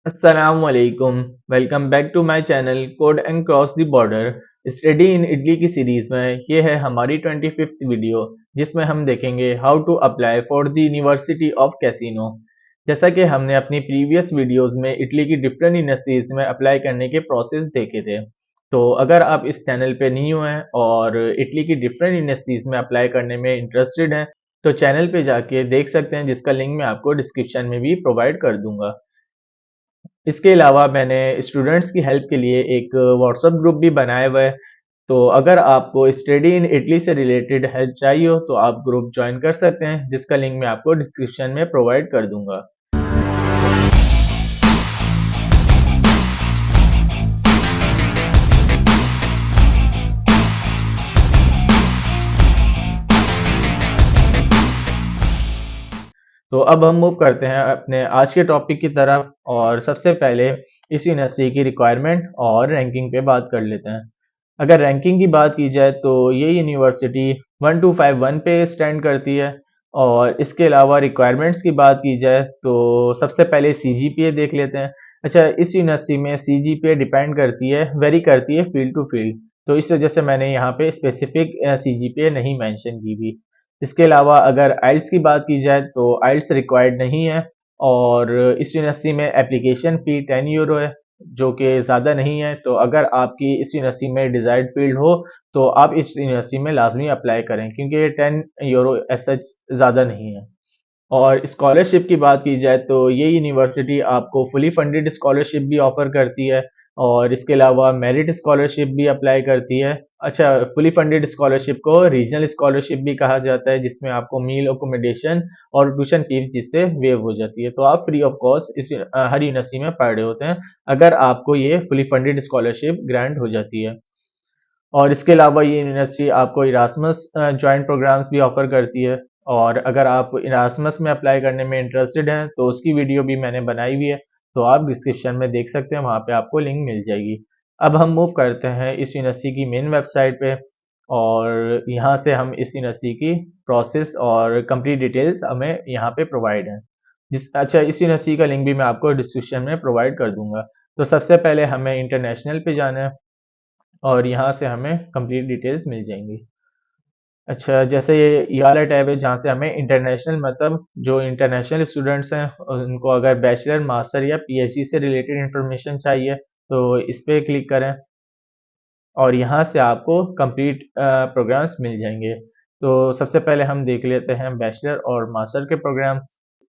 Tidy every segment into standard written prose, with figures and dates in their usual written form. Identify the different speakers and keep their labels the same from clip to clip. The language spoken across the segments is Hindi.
Speaker 1: असलकुम। Welcome back to my channel code and cross the border. Study in Italy की सीरीज में ये है हमारी 25th वीडियो, जिसमें हम देखेंगे how to apply for the university of Cassino. जैसा कि हमने अपनी प्रीवियस वीडियोस में इटली की डिफरेंट यूनिवर्सिटीज में अप्लाई करने के प्रोसेस देखे थे, तो अगर आप इस चैनल पे न्यू हैं और इटली की डिफरेंट यूनिवर्सिटीज में अप्लाई करने में इंटरेस्टेड हैं, तो चैनल पे जाके देख सकते हैं, जिसका लिंक मैं आपको डिस्क्रिप्शन में भी प्रोवाइड कर दूंगा। इसके अलावा मैंने स्टूडेंट्स की हेल्प के लिए एक व्हाट्सएप ग्रुप भी बनाया हुआ है। तो अगर आपको स्टडी इन इटली से रिलेटेड हेल्प चाहिए हो तो आप ग्रुप ज्वाइन कर सकते हैं, जिसका लिंक मैं आपको डिस्क्रिप्शन में प्रोवाइड कर दूंगा। तो अब हम मूव करते हैं अपने आज के टॉपिक की तरफ, और सबसे पहले इस यूनिवर्सिटी की रिक्वायरमेंट और रैंकिंग पे बात कर लेते हैं। अगर रैंकिंग की बात की जाए तो ये यूनिवर्सिटी 1251 पे स्टैंड करती है। और इसके अलावा रिक्वायरमेंट्स की बात की जाए तो सबसे पहले सीजीपीए देख लेते हैं। अच्छा, इस यूनिवर्सिटी में सीजीपीए डिपेंड करती है, वेरी करती है फील्ड टू फील्ड, तो इस वजह से मैंने यहाँ पे स्पेसिफिक सीजीपीए नहीं मेंशन की भी। इसके अलावा अगर आइल्स की बात की जाए तो आइल्स रिक्वायर्ड नहीं है। और इस यूनिवर्सिटी में एप्लीकेशन फ़ी 10 यूरो है, जो कि ज़्यादा नहीं है। तो अगर आपकी इस यूनिवर्सिटी में डिज़ायर्ड फील्ड हो तो आप इस यूनिवर्सिटी में लाजमी अप्लाई करें, क्योंकि ये 10 यूरो एज सच ज़्यादा नहीं है। और स्कॉलरशिप की बात की जाए तो ये यूनिवर्सिटी आपको फुली फंडेड स्कॉलरशिप भी ऑफर करती है, और इसके अलावा मेरिट स्कॉलरशिप भी अप्लाई करती है। अच्छा, फुली फंडेड स्कॉलरशिप को रीजनल स्कॉलरशिप भी कहा जाता है, जिसमें आपको मील अकोमोडेशन और ट्यूशन फीस जिससे वेव हो जाती है। तो आप free of cost her university में पढ़ रहे होते हैं अगर आपको ये फुली फंडेड स्कॉलरशिप ग्रांट हो जाती है। और इसके अलावा ये यूनिवर्सिटी आपको इरास्मस जॉइंट प्रोग्राम्स भी ऑफर करती है। और अगर आप इरास्मस में अप्लाई करने में इंटरेस्टेड हैं तो उसकी वीडियो भी मैंने बनाई हुई है, तो आप डिस्क्रिप्शन में देख सकते हैं, वहाँ पे आपको लिंक मिल जाएगी। अब हम मूव करते हैं इस यूनिवर्सिटी की मेन वेबसाइट पे, और यहाँ से हम इस यूनिवर्सिटी की प्रोसेस और कंप्लीट डिटेल्स हमें यहाँ पे प्रोवाइड हैं। इस यूनिवर्सिटी का लिंक भी मैं आपको डिस्क्रिप्शन में प्रोवाइड कर दूंगा। तो सबसे पहले हमें इंटरनेशनल पे जाना है, और यहाँ से हमें कंप्लीट डिटेल्स मिल जाएंगी। अच्छा, जैसे ये वाला टैब है जहाँ से हमें इंटरनेशनल, मतलब जो इंटरनेशनल स्टूडेंट्स हैं उनको अगर बैचलर मास्टर या पीएचडी से रिलेटेड इंफॉर्मेशन चाहिए तो इस पे क्लिक करें, और यहाँ से आपको कंप्लीट प्रोग्राम्स मिल जाएंगे। तो सबसे पहले हम देख लेते हैं बैचलर और मास्टर के प्रोग्राम्स।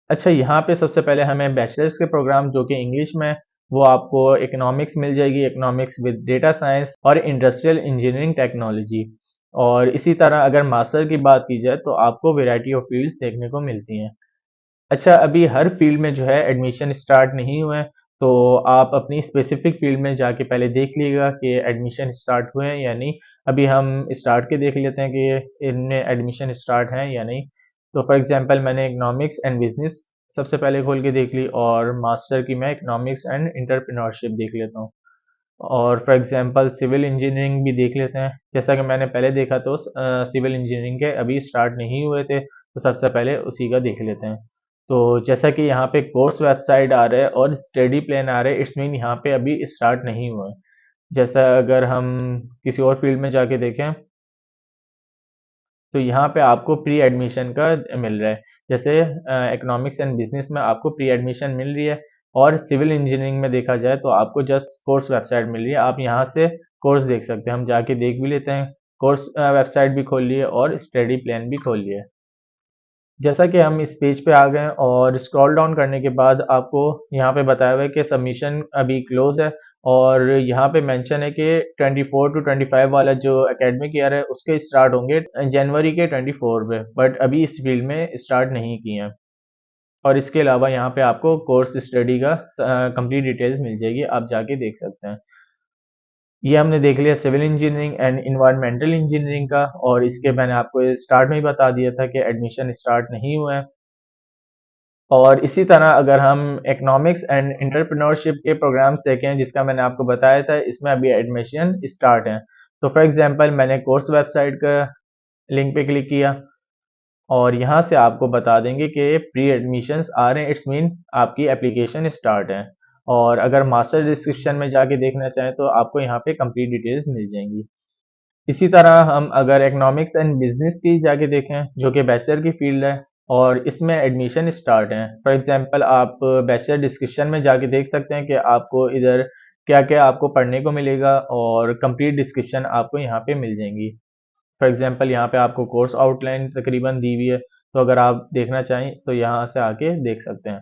Speaker 1: अच्छा, यहाँ पे सबसे पहले हमें बैचलर्स के प्रोग्राम जो कि इंग्लिश में, वो आपको इकोनॉमिक्स मिल जाएगी, इकोनॉमिक्स विद डेटा साइंस और इंडस्ट्रियल इंजीनियरिंग टेक्नोलॉजी। और इसी तरह अगर मास्टर की बात की जाए तो आपको वैरायटी ऑफ फील्ड्स देखने को मिलती हैं। अच्छा, अभी हर फील्ड में जो है एडमिशन स्टार्ट नहीं हुए हैं, तो आप अपनी स्पेसिफिक फील्ड में जाके पहले देख लीजिएगा कि एडमिशन स्टार्ट हुए हैं या नहीं। अभी हम स्टार्ट के देख लेते हैं कि इनमें एडमिशन स्टार्ट हैं या नहीं। तो फॉर एग्जांपल मैंने इकोनॉमिक्स एंड बिजनेस सबसे पहले खोल के देख ली, और मास्टर की मैं इकोनॉमिक्स एंड एंटरप्रेन्योरशिप देख लेता हूँ। और फॉर एग्जांपल सिविल इंजीनियरिंग भी देख लेते हैं। जैसा कि मैंने पहले देखा तो सिविल इंजीनियरिंग के अभी स्टार्ट नहीं हुए थे, तो सबसे पहले उसी का देख लेते हैं। तो जैसा कि यहाँ पे कोर्स वेबसाइट आ रहा है और स्टडी प्लान आ रहा है, इट्स मीन यहाँ पे अभी स्टार्ट नहीं हुआ है। जैसा अगर हम किसी और फील्ड में जाके देखें तो यहाँ पे आपको प्री एडमिशन का मिल रहा है। जैसे इकोनॉमिक्स एंड बिजनेस में आपको प्री एडमिशन मिल रही है, और सिविल इंजीनियरिंग में देखा जाए तो आपको जस्ट कोर्स वेबसाइट मिल रही है। आप यहाँ से कोर्स देख सकते हैं, हम जाके देख भी लेते हैं। कोर्स वेबसाइट भी खोल लिए और स्टडी प्लान भी खोल लिए। जैसा कि हम इस पेज पे आ गए हैं, और स्क्रॉल डाउन करने के बाद आपको यहाँ पे बताया हुआ है कि सबमिशन अभी क्लोज है। और यहाँ पे मेंशन है कि 24 टू 25 वाला जो एकेडमिक ईयर है उसके स्टार्ट होंगे जनवरी के 24 में, बट अभी इस फील्ड में स्टार्ट नहीं किए हैं। और इसके अलावा यहाँ पे आपको कोर्स स्टडी का कंप्लीट डिटेल्स मिल जाएगी, आप जाके देख सकते हैं। ये हमने देख लिया civil engineering and environmental engineering का, और इसके मैंने आपको स्टार्ट में ही बता दिया था कि एडमिशन स्टार्ट नहीं हुए हैं। और इसी तरह अगर हम इकोनॉमिक्स एंड एंटरप्रेन्योरशिप के प्रोग्राम्स देखें, जिसका मैंने आपको बताया था, इसमें अभी एडमिशन स्टार्ट है। तो फॉर एग्जांपल मैंने कोर्स वेबसाइट का लिंक पे क्लिक किया, और यहाँ से आपको बता देंगे कि प्री एडमिशन्स आ रहे हैं, इट्स मीन आपकी एप्लीकेशन स्टार्ट है। और अगर मास्टर डिस्क्रिप्शन में जाके देखना चाहें तो आपको यहाँ पे कंप्लीट डिटेल्स मिल जाएंगी। इसी तरह हम अगर इकोनॉमिक्स एंड बिजनेस की जाके देखें जो कि बैचलर की फील्ड है और इसमें एडमिशन स्टार्ट है। फॉर एग्जांपल आप बैचलर डिस्क्रिप्शन में जाके देख सकते हैं कि आपको इधर क्या क्या आपको पढ़ने को मिलेगा और कंप्लीट डिस्क्रिप्शन आपको यहाँ पे मिल जाएंगी। फॉर एग्जांपल यहाँ पे आपको कोर्स आउटलाइन तकरीबन दी हुई है, तो अगर आप देखना चाहें तो यहाँ से आके देख सकते हैं।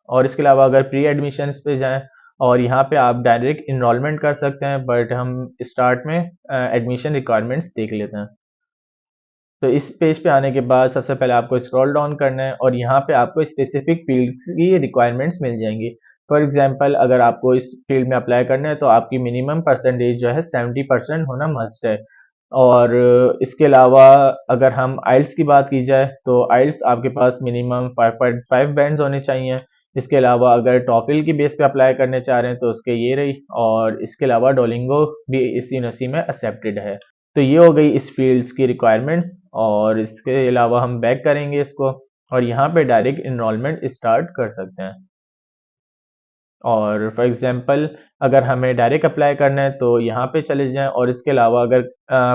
Speaker 1: और इसके अलावा अगर प्री एडमिशन पे जाएं और यहाँ पे आप डायरेक्ट इनरोलमेंट कर सकते हैं, बट हम स्टार्ट में एडमिशन रिक्वायरमेंट्स देख लेते हैं। तो इस पेज पे आने के बाद सबसे पहले आपको स्क्रॉल डाउन करना है और यहाँ पे आपको स्पेसिफिक फील्ड्स की रिक्वायरमेंट्स मिल जाएंगी। फॉर एग्जांपल अगर आपको इस फील्ड में अप्लाई करना है तो आपकी मिनिमम परसेंटेज जो है 70% होना मस्ट है। और इसके अलावा अगर हम आइल्स की बात की जाए तो आइल्स आपके पास मिनिमम 5.5 बैंड्स होने चाहिए। इसके अलावा अगर टॉफिल की बेस पे अप्लाई करने चाह रहे हैं तो उसके ये रही, और इसके अलावा डोलिंगो भी इस यूनिवर्सिटी में एक्सेप्टेड है। तो ये हो गई इस फील्ड्स की रिक्वायरमेंट्स। और इसके अलावा हम बैक करेंगे इसको और यहाँ पे डायरेक्ट इनरोलमेंट स्टार्ट कर सकते हैं। और फॉर एग्जांपल अगर हमें डायरेक्ट अप्लाई करना है तो यहाँ पे चले जाएं। और इसके अलावा अगर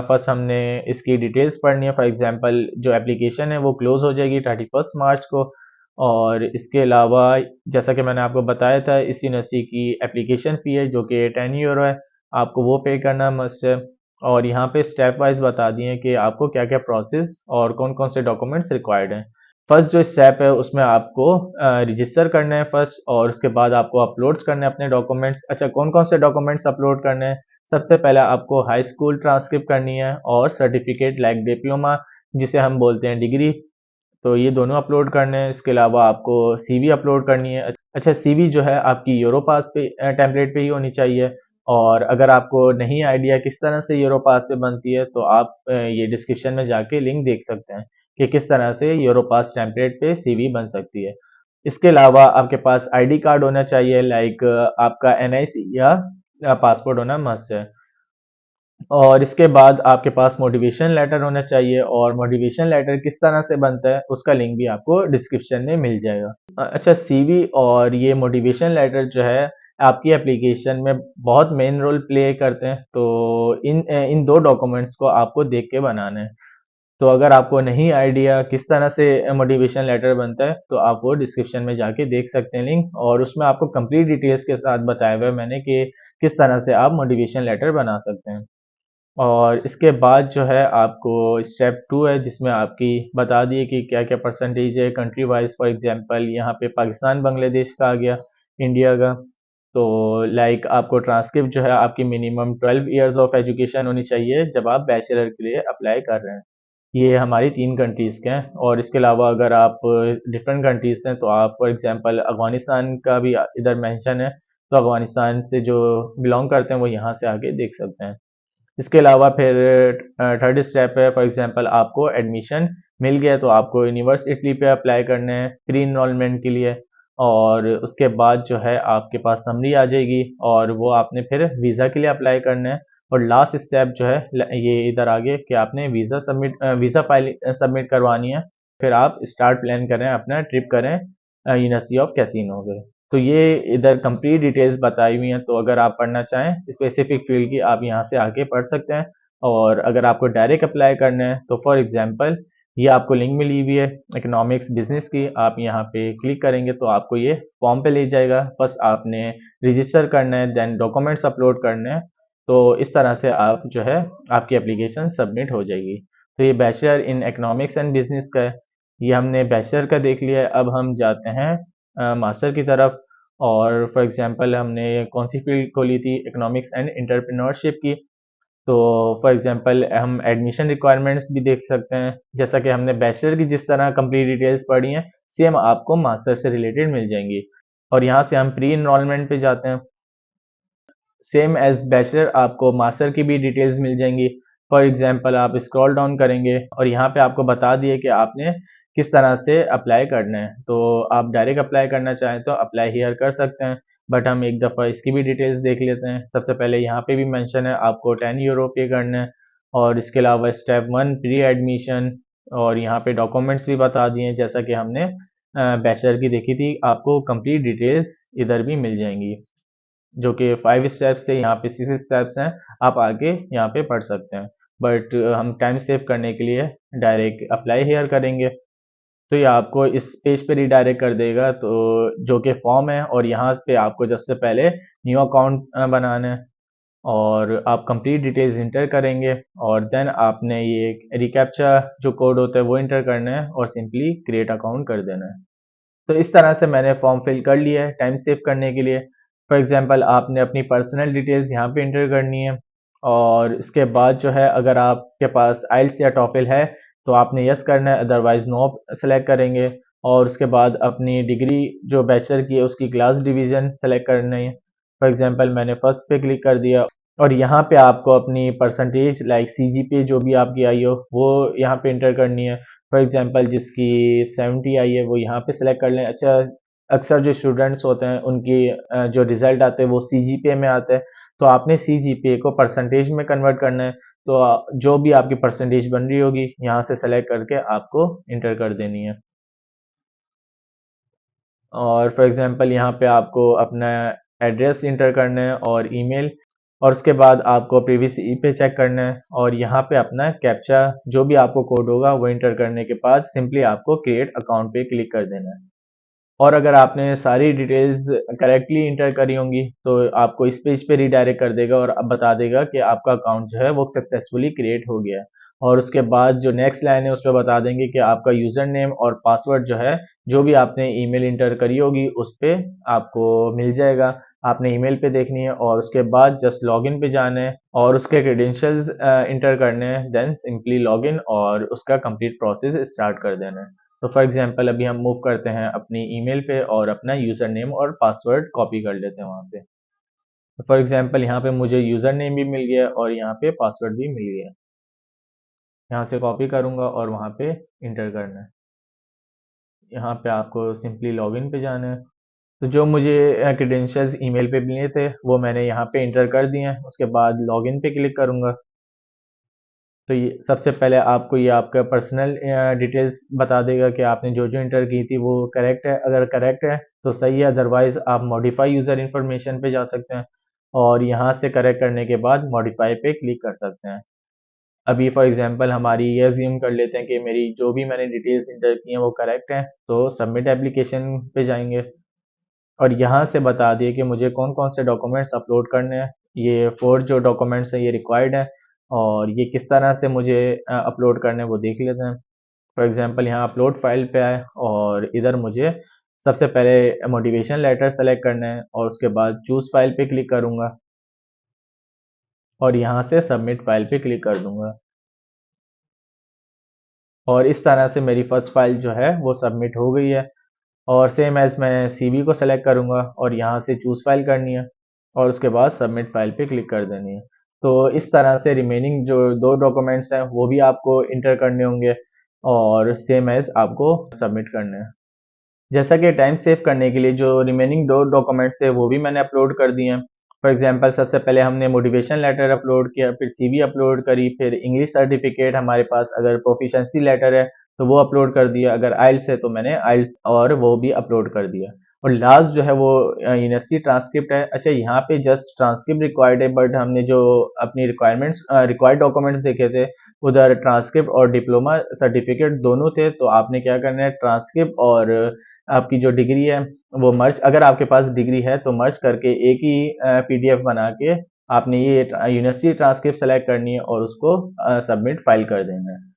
Speaker 1: फर्स्ट हमने इसकी डिटेल्स पढ़नी है, फॉर एग्जांपल जो एप्लीकेशन है वो क्लोज हो जाएगी 31 मार्च को। और इसके अलावा जैसा कि मैंने आपको बताया था इस यूनिवर्सिटी की एप्लीकेशन फ़ी है जो कि 10 यूरो है, आपको वो पे करना मस्ट है। और यहाँ पे स्टेप वाइज बता दिए कि आपको क्या क्या प्रोसेस और कौन कौन से डॉक्यूमेंट्स रिक्वायर्ड हैं। फर्स्ट जो स्टेप है उसमें आपको रजिस्टर करना है फर्स्ट, और उसके बाद आपको अपलोड्स करने हैं अपने डॉक्यूमेंट्स। अच्छा, कौन कौन से डॉक्यूमेंट्स अपलोड करने हैं? सबसे पहले आपको हाई स्कूल ट्रांसक्रिप्ट करनी है और सर्टिफिकेट लाइक डिप्लोमा जिसे हम बोलते हैं डिग्री, तो ये दोनों अपलोड करने हैं। इसके अलावा आपको सीवी अपलोड करनी है। अच्छा, सीवी जो है आपकी यूरोपास पे टेम्पलेट पे ही होनी चाहिए। और अगर आपको नहीं आइडिया किस तरह से यूरोपास पे बनती है तो आप ये डिस्क्रिप्शन में जाके लिंक देख सकते हैं कि किस तरह से यूरोपास टेम्पलेट पे सीवी बन सकती है। इसके अलावा आपके पास आईडी कार्ड होना चाहिए, लाइक आपका एनआईसी या पासपोर्ट होना मस्ट है। और इसके बाद आपके पास मोटिवेशन लेटर होना चाहिए, और मोटिवेशन लेटर किस तरह से बनता है उसका लिंक भी आपको डिस्क्रिप्शन में मिल जाएगा। अच्छा, सीवी और ये मोटिवेशन लेटर जो है आपकी एप्लीकेशन में बहुत मेन रोल प्ले करते हैं, तो इन दो डॉक्यूमेंट्स को आपको देख के बनाना है। तो अगर आपको नहीं आइडिया किस तरह से मोटिवेशन लेटर बनता है तो आप वो डिस्क्रिप्शन में जाके देख सकते हैं लिंक, और उसमें आपको कंप्लीट डिटेल्स के साथ बताया हुआ है मैंने कि किस तरह से आप मोटिवेशन लेटर बना सकते हैं। और इसके बाद जो है आपको स्टेप 2 है जिसमें आपकी बता दिए कि क्या-क्या परसेंटेज है कंट्री वाइज़। फॉर एग्ज़ाम्पल यहाँ पे पाकिस्तान, बांग्लादेश का आ गया, इंडिया का। तो लाइक आपको ट्रांसक्रिप्ट जो है आपकी मिनिमम 12 इयर्स ऑफ एजुकेशन होनी चाहिए जब आप बैचलर के लिए अप्लाई कर रहे हैं। ये हमारी 3 कंट्रीज़ के हैं। और इसके अलावा अगर आप डिफरेंट कंट्रीज़ से हैं तो आप फॉर एग्ज़ाम्पल अफ़गानिस्तान का भी इधर मेंशन है, तो अफ़गानिस्तान से जो बिलॉन्ग करते हैं वो यहाँ से आके देख सकते हैं। इसके अलावा फिर थर्ड स्टेप है, फॉर एग्जांपल आपको एडमिशन मिल गया तो आपको यूनिवर्सिटी पे अप्लाई करना है प्री इनरोलमेंट के लिए। और उसके बाद जो है आपके पास समरी आ जाएगी और वो आपने फिर वीज़ा के लिए अप्लाई करना है। और लास्ट स्टेप जो है ये इधर आगे कि आपने वीज़ा फाइल सबमिट करवानी है। फिर आप स्टार्ट प्लान करें, अपना ट्रिप करें यूनिवर्सिटी ऑफ कैसीनो में। तो ये इधर कंप्लीट डिटेल्स बताई हुई हैं, तो अगर आप पढ़ना चाहें स्पेसिफिक फील्ड की आप यहाँ से आके पढ़ सकते हैं। और अगर आपको डायरेक्ट अप्लाई करना है तो फॉर एग्जांपल ये आपको लिंक मिली हुई है इकोनॉमिक्स बिजनेस की, आप यहाँ पे क्लिक करेंगे तो आपको ये फॉर्म पे ले जाएगा। बस आपने रजिस्टर करना है, देन डॉक्यूमेंट्स अपलोड करने हैं। तो इस तरह से आप जो है आपकी एप्लीकेशन सबमिट हो जाएगी। तो ये bachelor in economics and business का है। ये हमने बैचलर का देख लिया है। अब हम जाते हैं मास्टर की तरफ। और फॉर एग्जांपल हमने कौन सी फील्ड खोली थी, इकोनॉमिक्स एंड एंटरप्रेन्योरशिप की। तो फॉर एग्जांपल हम एडमिशन रिक्वायरमेंट्स भी देख सकते हैं, जैसा कि हमने बैचलर की जिस तरह कंप्लीट डिटेल्स पढ़ी हैं सेम आपको मास्टर से रिलेटेड मिल जाएंगी। और यहाँ से हम प्री इनरोलमेंट पे जाते हैं। सेम एज बैचलर आपको मास्टर की भी डिटेल्स मिल जाएंगी। फॉर एग्जांपल आप स्क्रॉल डाउन करेंगे और यहाँ पे आपको बता दिए कि आपने किस तरह से अप्लाई करना है। तो आप डायरेक्ट अप्लाई करना चाहें तो अप्लाई हियर कर सकते हैं, बट हम एक दफ़ा इसकी भी डिटेल्स देख लेते हैं। सबसे पहले यहाँ पे भी मेंशन है आपको 10 यूरो पे करना है। और इसके अलावा स्टेप 1 प्री एडमिशन, और यहाँ पे डॉक्यूमेंट्स भी बता दिए हैं जैसा कि हमने बैचलर की देखी थी, आपको कंप्लीट डिटेल्स इधर भी मिल जाएंगी। जो कि 5 स्टेप्स थे, यहाँ पे 6 स्टेप्स हैं। आप आगे यहाँ पे पढ़ सकते हैं, बट हम टाइम सेव करने के लिए डायरेक्ट अप्लाई हेयर करेंगे। तो ये आपको इस पेज पे रिडायरेक्ट कर देगा, तो जो कि फॉर्म है, और यहाँ पे आपको सबसे पहले न्यू अकाउंट बनाना है, और आप कंप्लीट डिटेल्स इंटर करेंगे, और देन आपने ये रिकैप्चा जो कोड होता है वो इंटर करना है और सिंपली क्रिएट अकाउंट कर देना है। तो इस तरह से मैंने फॉर्म फिल कर लिया है टाइम सेव करने के लिए। फॉर एग्जांपल आपने अपनी पर्सनल डिटेल्स यहाँ पे इंटर करनी है, और इसके बाद जो है अगर आपके पास आइल्स या टॉफिल है तो आपने यस करना है, अदरवाइज नो सेलेक्ट करेंगे। और उसके बाद अपनी डिग्री जो बैचलर की है उसकी क्लास डिवीज़न सेलेक्ट करनी है। फॉर एग्जांपल मैंने फर्स्ट पे क्लिक कर दिया, और यहाँ पे आपको अपनी परसेंटेज लाइक सीजीपीए जो भी आपकी आई हो वो यहाँ पे इंटर करनी है। फॉर एग्जांपल जिसकी 70 आई है वो यहाँ पे सेलेक्ट कर लें। अच्छा, अक्सर जो स्टूडेंट्स होते हैं उनकी जो रिजल्ट आते हैं वो सीजीपीए में आते हैं, तो आपने सीजीपीए को परसेंटेज में कन्वर्ट करना है। तो जो भी आपकी परसेंटेज बन रही होगी यहाँ से सेलेक्ट करके आपको इंटर कर देनी है। और फॉर एग्जांपल यहाँ पे आपको अपना एड्रेस इंटर करना है और ईमेल, और उसके बाद आपको प्रीवियस ई पे चेक करना है, और यहाँ पे अपना कैप्चा जो भी आपको कोड होगा वो इंटर करने के बाद सिंपली आपको क्रिएट अकाउंट पे क्लिक कर देना है। और अगर आपने सारी डिटेल्स करेक्टली इंटर करी होंगी तो आपको इस पेज पे रिडायरेक्ट कर देगा और अब बता देगा कि आपका अकाउंट जो है वो सक्सेसफुली क्रिएट हो गया है। और उसके बाद जो नेक्स्ट लाइन है उस पर बता देंगे कि आपका यूज़र नेम और पासवर्ड जो है, जो भी आपने ईमेल इंटर करी होगी उस पे आपको मिल जाएगा। आपने ईमेल पे देखनी है और उसके बाद जस्ट लॉगिन पे जाना है और उसके क्रेडेंशियल्स इंटर करने हैं, देन सिंपली लॉगिन और उसका कंप्लीट प्रोसेस स्टार्ट कर देना है। तो फॉर एग्जांपल अभी हम मूव करते हैं अपनी ईमेल पे और अपना यूज़र नेम और पासवर्ड कॉपी कर लेते हैं वहाँ से। तो फॉर एग्जांपल यहाँ पे मुझे यूज़र नेम भी मिल गया और यहाँ पे पासवर्ड भी मिल गया। यहाँ से कॉपी करूँगा और वहाँ पे इंटर करना है। यहाँ पे आपको सिंपली लॉगिन पे जाना है। तो जो मुझे क्रेडेंशियल्स ईमेल पे मिले थे वो मैंने यहाँ पे इंटर कर दिए हैं। उसके बाद लॉगिन पे क्लिक करूँगा। तो ये सबसे पहले आपको ये आपका पर्सनल डिटेल्स बता देगा कि आपने जो जो इंटर की थी वो करेक्ट है। अगर करेक्ट है तो सही है, अदरवाइज आप मॉडिफाई यूज़र इन्फॉर्मेशन पे जा सकते हैं और यहाँ से करेक्ट करने के बाद मॉडिफाई पे क्लिक कर सकते हैं। अभी फॉर एग्जांपल हमारी ये अज्यूम कर लेते हैं कि मेरी जो भी मैंने डिटेल्स इंटर की हैं वो करेक्ट हैं, तो सबमिट एप्लीकेशन पे जाएंगे और यहाँ से बता दिए कि मुझे कौन कौन से डॉक्यूमेंट्स अपलोड करने हैं। ये 4 जो डॉक्यूमेंट्स हैं ये रिक्वायर्ड हैं और ये किस तरह से मुझे अपलोड करने हैं वो देख लेते हैं। फॉर एग्जांपल यहाँ अपलोड फाइल पे आए और इधर मुझे सबसे पहले मोटिवेशन लेटर सेलेक्ट करना है और उसके बाद चूज़ फाइल पे क्लिक करूँगा और यहाँ से सबमिट फाइल पे क्लिक कर दूँगा। और इस तरह से मेरी फर्स्ट फाइल जो है वो सबमिट हो गई है। और सेम एज़ मैं सीवी को सेलेक्ट करूँगा और यहाँ से चूज़ फाइल करनी है और उसके बाद सबमिट फाइल पे क्लिक कर देनी है। तो इस तरह से रिमेनिंग जो 2 डॉक्यूमेंट्स हैं वो भी आपको इंटर करने होंगे और सेम एज़ आपको सबमिट करने हैं। जैसा कि टाइम सेव करने के लिए जो रिमेनिंग 2 डॉक्यूमेंट्स थे वो भी मैंने अपलोड कर दिए हैं। फॉर एग्जांपल सबसे पहले हमने मोटिवेशन लेटर अपलोड किया, फिर सीवी अपलोड करी, फिर इंग्लिश सर्टिफिकेट हमारे पास अगर प्रोफिशिएंसी लेटर है तो वो अपलोड कर दिया, अगर आइल्स है तो मैंने आइल्स और वो भी अपलोड कर दिया। और लास्ट जो है वो यूनिवर्सिटी ट्रांसक्रिप्ट है। अच्छा, यहाँ पे जस्ट ट्रांसक्रिप्ट रिक्वायर्ड है, बट हमने जो अपनी रिक्वायरमेंट्स रिक्वायर्ड डॉक्यूमेंट्स देखे थे उधर ट्रांसक्रिप्ट और डिप्लोमा सर्टिफिकेट दोनों थे। तो आपने क्या करना है, ट्रांसक्रिप्ट और आपकी जो डिग्री है वो मर्ज, अगर आपके पास डिग्री है तो मर्ज करके एक ही पीडीएफ बना के आपने ये यूनिवर्सिटी ट्रांसक्रिप्ट सेलेक्ट करनी है और उसको सबमिट फाइल कर देना है।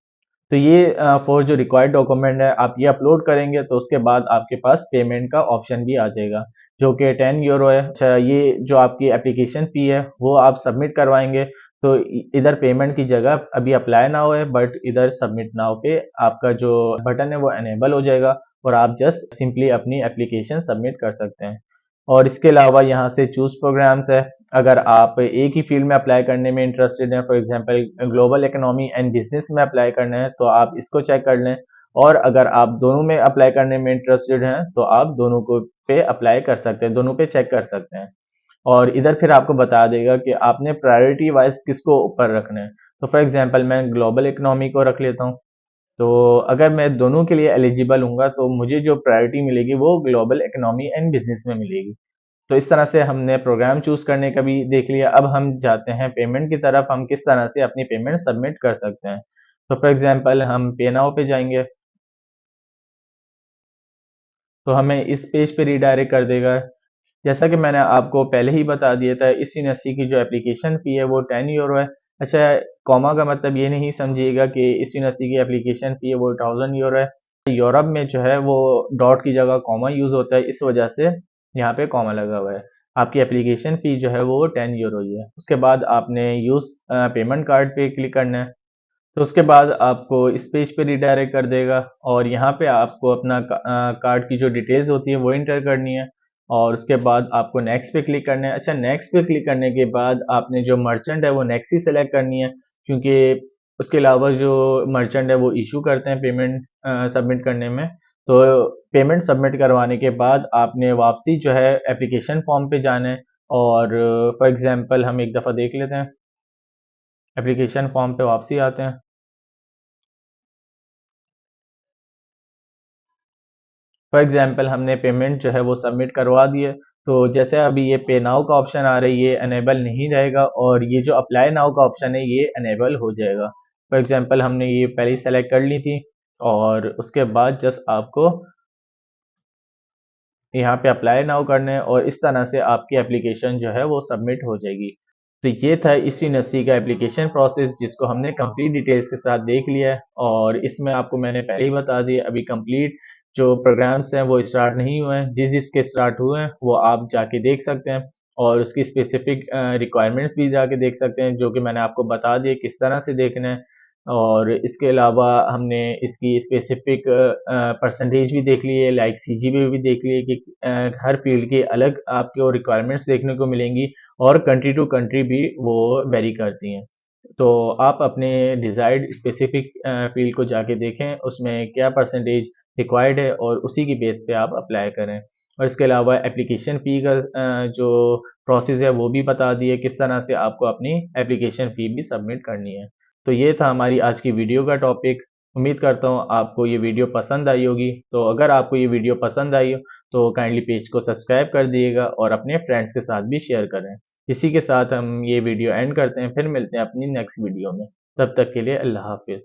Speaker 1: तो ये 4 जो रिक्वायर्ड डॉक्यूमेंट है आप ये अपलोड करेंगे तो उसके बाद आपके पास पेमेंट का ऑप्शन भी आ जाएगा जो कि 10 यूरो है। अच्छा, ये जो आपकी एप्लीकेशन फ़ी है वो आप सबमिट करवाएंगे तो इधर पेमेंट की जगह अभी अप्लाई नाउ है, बट इधर सबमिट नाउ पे आपका जो बटन है वो एनेबल हो जाएगा और आप जस्ट सिंपली अपनी एप्लीकेशन सबमिट कर सकते हैं। और इसके अलावा यहाँ से चूज़ प्रोग्राम्स है। अगर आप एक ही फील्ड में अप्लाई करने में इंटरेस्टेड हैं, for example global economy and business में अप्लाई करना है तो आप इसको चेक कर लें, और अगर आप दोनों में अप्लाई करने में इंटरेस्टेड हैं तो आप दोनों को पे अप्लाई कर सकते हैं, दोनों पे चेक कर सकते हैं। और इधर फिर आपको बता देगा कि आपने प्रायोरिटी वाइज किसको ऊपर रखना है। तो फॉर एग्जांपल मैं ग्लोबल इकोनॉमी को रख लेता हूँ। तो अगर मैं दोनों के लिए एलिजिबल हूँगा तो मुझे जो प्रायोरिटी मिलेगी वो ग्लोबल इकोनॉमी एंड बिजनेस में मिलेगी। तो इस तरह से हमने प्रोग्राम चूज करने का भी देख लिया। अब हम जाते हैं पेमेंट की तरफ, हम किस तरह से अपनी पेमेंट सबमिट कर सकते हैं। तो फॉर एग्जांपल हम पे नाउ पे जाएंगे, तो हमें इस पेज पे रिडायरेक्ट कर देगा। जैसा कि मैंने आपको पहले ही बता दिया था, इस यूनिवर्सिटी की जो एप्लीकेशन फ़ी है वो 10 यूरो है। अच्छा, कॉमा का मतलब ये नहीं समझिएगा कि इस यूनिवर्सिटी की एप्लीकेशन फ़ी है वो 1000 यूरो है। यूरोप में जो है वो डॉट की जगह कॉमा यूज़ होता है, इस वजह से यहाँ पे कॉमा लगा हुआ है। आपकी एप्लीकेशन फ़ी जो है वो 10 यूरो ही है। उसके बाद आपने यूज़ पेमेंट कार्ड पे क्लिक करना है। तो उसके बाद आपको इस पेज पे रिडायरेक्ट कर देगा और यहाँ पे आपको अपना कार्ड की जो डिटेल्स होती है वो इंटर करनी है और उसके बाद आपको नेक्स्ट पे क्लिक करना है। अच्छा, नेक्स्ट पे क्लिक करने के बाद आपने जो मर्चेंट है वो नेक्स्ट ही सेलेक्ट करनी है, क्योंकि उसके अलावा जो मर्चेंट है वो इशू करते हैं पेमेंट सबमिट करने में। तो पेमेंट सबमिट करवाने के बाद आपने वापसी जो है एप्लीकेशन फॉर्म पे जाना है और फॉर एग्जांपल हम एक दफ़ा देख लेते हैं। एप्लीकेशन फॉर्म पे वापसी आते हैं। फॉर एग्जांपल हमने पेमेंट जो है वो सबमिट करवा दी है, तो जैसे अभी ये पे नाउ का ऑप्शन आ रहा है ये अनेबल नहीं रहेगा और ये जो अप्लाई नाउ का ऑप्शन है ये अनेबल हो जाएगा। फॉर एग्जांपल हमने ये पहले ही सेलेक्ट कर ली थी और उसके बाद जस्ट आपको यहाँ पे अप्लाई नाउ करना है और इस तरह से आपकी एप्लीकेशन जो है वो सबमिट हो जाएगी। तो ये था इसी नस्सी का एप्लीकेशन प्रोसेस जिसको हमने कंप्लीट डिटेल्स के साथ देख लिया है और इसमें आपको मैंने पहले ही बता दिया, अभी कंप्लीट जो प्रोग्राम्स हैं वो स्टार्ट नहीं हुए हैं। जिस जिसके स्टार्ट हुए हैं वो आप जाके देख सकते हैं और उसकी स्पेसिफिक रिक्वायरमेंट्स भी जाके देख सकते हैं, जो कि मैंने आपको बता दिए किस तरह से देखना है। और इसके अलावा हमने इसकी स्पेसिफिक परसेंटेज भी देख ली है, लाइक सीजीपीए भी देख लिए कि हर फील्ड की अलग आपको रिक्वायरमेंट्स देखने को मिलेंगी और कंट्री टू कंट्री भी वो वेरी करती हैं। तो आप अपने डिज़ायर्ड स्पेसिफिक फील्ड को जाके देखें उसमें क्या परसेंटेज रिक्वायर्ड है और उसी की बेस पे आप अप्लाई करें। और इसके अलावा एप्लीकेशन फ़ी का जो प्रोसेस है वो भी बता दिए, किस तरह से आपको अपनी एप्लीकेशन फ़ी भी सबमिट करनी है। तो ये था हमारी आज की वीडियो का टॉपिक। उम्मीद करता हूँ आपको ये वीडियो पसंद आई होगी। तो अगर आपको ये वीडियो पसंद आई हो तो काइंडली पेज को सब्सक्राइब कर दिएगा और अपने फ्रेंड्स के साथ भी शेयर करें। इसी के साथ हम ये वीडियो एंड करते हैं, फिर मिलते हैं अपनी नेक्स्ट वीडियो में। तब तक के लिए अल्लाह हाफिज़।